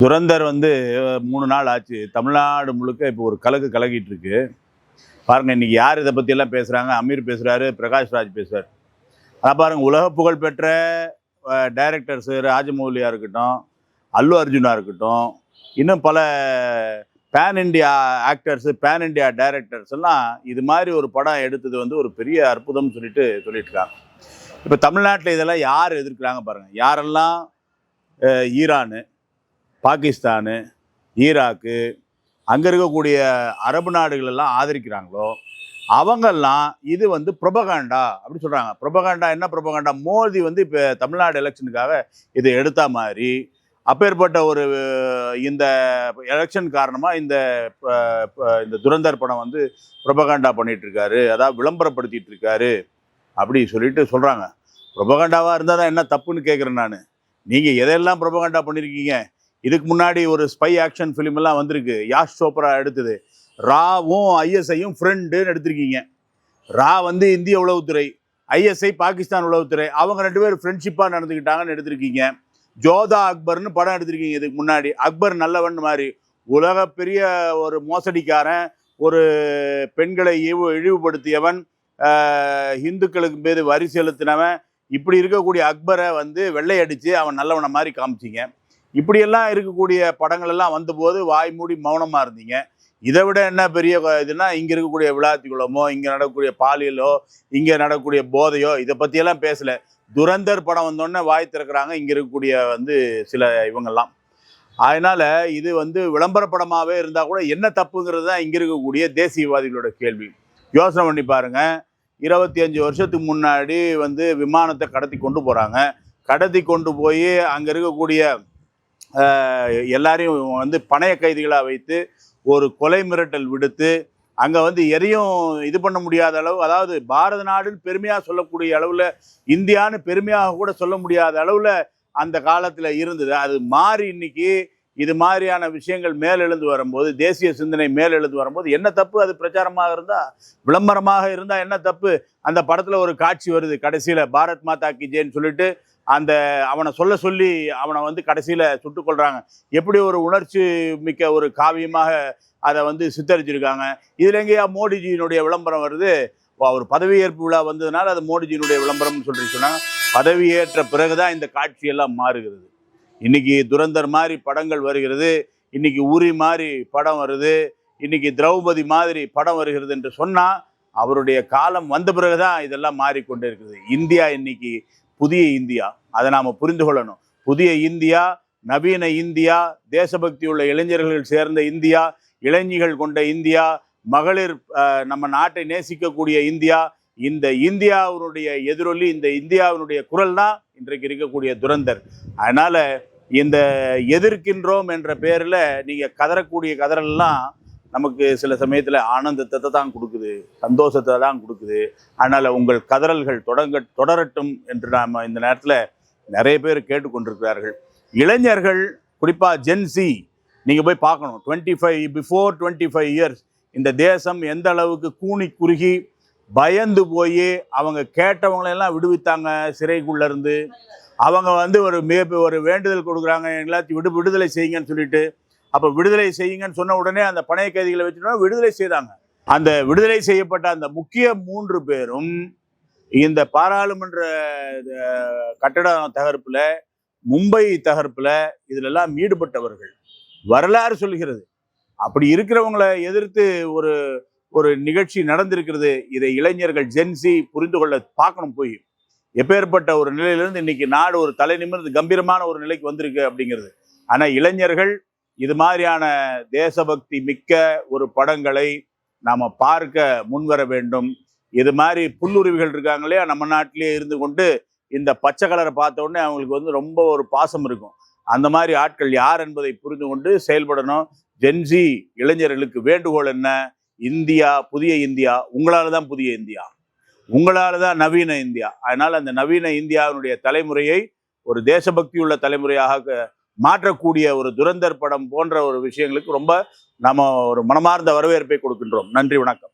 துரந்தர் 3 நாள் ஆச்சு. தமிழ்நாடு முழுக்க இப்போ ஒரு கலக்கிட்டு இருக்கு. பாருங்க, இன்னைக்கு யார் இதை பற்றியெல்லாம் பேசுகிறாங்க? அமீர் பேசுகிறாரு, பிரகாஷ் ராஜ் பேசுகிறார். அதான் பாருங்க, உலக புகழ் பெற்ற டைரக்டர்ஸு ராஜமௌலியாக இருக்கட்டும், அல்லு அர்ஜுனா இருக்கட்டும், இன்னும் பல pan India actors, pan India directors எல்லாம் இது மாதிரி ஒரு படம் எடுத்தது ஒரு பெரிய அற்புதம்னு சொல்லிட்டு இருக்காங்க. இப்போ தமிழ்நாட்டில் இதெல்லாம் யார் எதிர்க்கிறாங்க பாருங்கள். யாரெல்லாம் ஈரானு, பாகிஸ்தானு, ஈராக்கு, அங்கே இருக்கக்கூடிய அரபு நாடுகளெல்லாம் ஆதரிக்கிறாங்களோ அவங்கெல்லாம் இது ப்ரொபகாண்டா அப்படி சொல்கிறாங்க. ப்ரொபகாண்டா என்ன ப்ரொபகாண்டா? மோடி இப்போ தமிழ்நாடு எலெக்ஷனுக்காக இதை எடுத்த மாதிரி அப்பேற்பட்ட ஒரு இந்த எலெக்ஷன் காரணமாக இந்த துரந்தர் படம் ப்ரொபகாண்டா பண்ணிகிட்ருக்காரு, அதாவது விளம்பரப்படுத்திகிட்டு இருக்காரு அப்படி சொல்லிட்டு சொல்கிறாங்க. ப்ரொபகாண்டாவாக இருந்தால் தான் என்ன தப்புன்னு கேட்குறேன் நான். நீங்கள் எதையெல்லாம் ப்ரொபகாண்டா பண்ணியிருக்கீங்க? இதுக்கு முன்னாடி ஒரு ஸ்பை ஆக்ஷன் ஃபிலிம் எல்லாம் வந்திருக்கு. யாஷ் சோப்ரா எடுத்தது. ராவும் ஐஎஸ்ஐயும் ஃப்ரெண்டுன்னு எடுத்திருக்கீங்க. ரா இந்திய உளவுத்துறை, ஐஎஸ்ஐ பாகிஸ்தான் உளவுத்துறை, அவங்க 2 பேரும் ஃப்ரெண்ட்ஷிப்பாக நடந்துக்கிட்டாங்கன்னு எடுத்திருக்கீங்க. ஜோதா அக்பர்னு படம் எடுத்திருக்கீங்க. இதுக்கு முன்னாடி அக்பர் நல்லவன் மாதிரி உலக பெரிய ஒரு மோசடிக்காரன், ஒரு பெண்களை இழிவுபடுத்தியவன், இந்துக்களுக்கு மீது வரி செலுத்தினவன், இப்படி இருக்கக்கூடிய அக்பரை வெள்ளையடித்து அவன் நல்லவனை மாதிரி காமிச்சிங்க. இப்படியெல்லாம் இருக்கக்கூடிய படங்கள் எல்லாம் வந்தபோது வாய் மூடி மௌனமாக இருந்தீங்க. இதை விட என்ன பெரிய இதுனா, இங்கே இருக்கக்கூடிய விளாத்திக்குளமோ, இங்கே நடக்கக்கூடிய பாலியலோ, இங்கே நடக்கக்கூடிய போதையோ, இதை பற்றியெல்லாம் பேசலை. துரந்தர் படம் வந்தோடனே வாய் திறக்கிறாங்க இங்கே இருக்கக்கூடிய சில இவங்கெல்லாம். அதனால் இது விளம்பர படமாகவே இருந்தால் கூட என்ன தப்புங்கிறது தான் இங்கே இருக்கக்கூடிய தேசியவாதிகளோட கேள்வி. யோசனை பண்ணி பாருங்கள். 25 வருஷத்துக்கு முன்னாடி விமானத்தை கடத்தி கொண்டு போகிறாங்க. கடத்தி கொண்டு போய் அங்கே இருக்கக்கூடிய எல்லாரையும் பணைய கைதிகளாக வைத்து ஒரு கொலை மிரட்டல் விடுத்து அங்கே எதையும் இது பண்ண முடியாத அளவு, அதாவது பாரத நாடுன்னு பெருமையாக சொல்லக்கூடிய அளவில், இந்தியான்னு பெருமையாக கூட சொல்ல முடியாத அளவில் அந்த காலத்தில் இருந்தது. அது மாறி இன்னைக்கு இது மாதிரியான விஷயங்கள் மேலெழுந்து வரும்போது, தேசிய சிந்தனை மேலெழுந்து வரும்போது என்ன தப்பு? அது பிரச்சாரமாக இருந்தால், விளம்பரமாக இருந்தால் என்ன தப்பு? அந்த படத்தில் ஒரு காட்சி வருது, கடைசியில் பாரத் மாதா கி ஜெய்ன்னு சொல்லிட்டு அவனை சொல்லி அவனை கடைசியில் சுட்டுக் கொள்கிறாங்க. எப்படி ஒரு உணர்ச்சி மிக்க ஒரு காவியமாக அதை சித்தரிச்சிருக்காங்க. இதில் எங்கேயா மோடிஜியினுடைய விளம்பரம் வருது? அவர் பதவியேற்பு விழா வந்ததுனால அது மோடிஜியினுடைய விளம்பரம்னு சொல்லிட்டு சொன்னாங்க. பதவியேற்ற பிறகுதான் இந்த காட்சியெல்லாம் மாறுகிறது. இன்னைக்கு துரந்தர் மாதிரி படங்கள் வருகிறது, இன்னைக்கு உரி மாதிரி படம் வருது, இன்னைக்கு திரௌபதி மாதிரி படம் வருகிறது என்று சொன்னால் அவருடைய காலம் வந்த பிறகுதான் இதெல்லாம் மாறிக்கொண்டே இருக்குது. இந்தியா இன்னைக்கு புதிய இந்தியா, அதை நாம் புரிந்து கொள்ளணும். புதிய இந்தியா, நவீன இந்தியா, தேசபக்தி உள்ள இளைஞர்கள் சேர்ந்த இந்தியா, இளைஞர்கள் கொண்ட இந்தியா, மகளிர் நம்ம நாட்டை நேசிக்கக்கூடிய இந்தியா. இந்த இந்தியாவினுடைய எதிரொலி, இந்த இந்தியாவினுடைய குரல் தான் இன்றைக்கு இருக்கக்கூடிய துரந்தர். அதனால் இந்த எதிர்க்கின்றோம் என்ற பேரில் நீங்கள் கதறக்கூடிய கதறல்லாம் நமக்கு சில சமயத்தில் ஆனந்தத்தை தான் கொடுக்குது, சந்தோஷத்தை தான் கொடுக்குது. அதனால் உங்கள் கதறல்கள் தொடரட்டும் என்று நாம் இந்த நேரத்தில் நிறைய பேர் கேட்டுக்கொண்டிருக்கிறார்கள். இளைஞர்கள், குறிப்பாக ஜென்சி, நீங்கள் போய் பார்க்கணும். 25 இயர்ஸ் இந்த தேசம் எந்த அளவுக்கு கூனி குறுகி பயந்து போய் அவங்க கேட்டவங்களெல்லாம் விடுவித்தாங்க சிறைக்குள்ளேருந்து. அவங்க ஒரு வேண்டுதல் கொடுக்குறாங்க, எல்லாத்தையும் விடுதலை செய்யுங்கன்னு சொல்லிட்டு. அப்போ விடுதலை செய்யுங்கன்னு சொன்ன உடனே அந்த பணைய கைதிகளை வச்சுட்டா விடுதலை செய்தாங்க. அந்த விடுதலை செய்யப்பட்ட அந்த முக்கிய 3 பேரும் இந்த பாராளுமன்ற கட்டட தகர்ப்பில், மும்பை தகர்ப்பில், இதிலெல்லாம் ஈடுபட்டவர்கள். வரலாறு சொல்கிறது. அப்படி இருக்கிறவங்களை எதிர்த்து ஒரு நிகழ்ச்சி நடந்திருக்கிறது. இதை இளைஞர்கள் ஜென்சி புரிந்து கொள்ள பார்க்கணும். போய் எப்பேற்பட்ட ஒரு நிலையிலிருந்து இன்னைக்கு நாடு ஒரு தலை நிமிர்ந்து கம்பீரமான ஒரு நிலைக்கு வந்திருக்கு அப்படிங்கிறது. ஆனால் இளைஞர்கள் இது மாதிரியான தேசபக்தி மிக்க ஒரு படங்களை நாம் பார்க்க முன்வர வேண்டும். இது மாதிரி புல்லுருவிகள் இருக்காங்களே நம்ம நாட்டிலே இருந்து கொண்டு இந்த பச்சை கலரை பார்த்த உடனே அவங்களுக்கு ரொம்ப ஒரு பாசம் இருக்கும். அந்த மாதிரி ஆட்கள் யார் என்பதை புரிந்து கொண்டு செயல்படணும். ஜென்சி இளைஞர்களுக்கு வேண்டுகோள் என்ன? இந்தியா, புதிய இந்தியா உங்களால் தான் புதிய இந்தியா, உங்களால் தான் நவீன இந்தியா. அதனால் அந்த நவீன இந்தியாவினுடைய தலைமுறையை ஒரு தேசபக்தி உள்ள தலைமுறையாக மாற்றக்கூடிய ஒரு துரந்தர் படம் போன்ற ஒரு விஷயங்களுக்கு ரொம்ப நம்ம ஒரு மனமார்ந்த வரவேற்பை கொடுக்கின்றோம். நன்றி, வணக்கம்.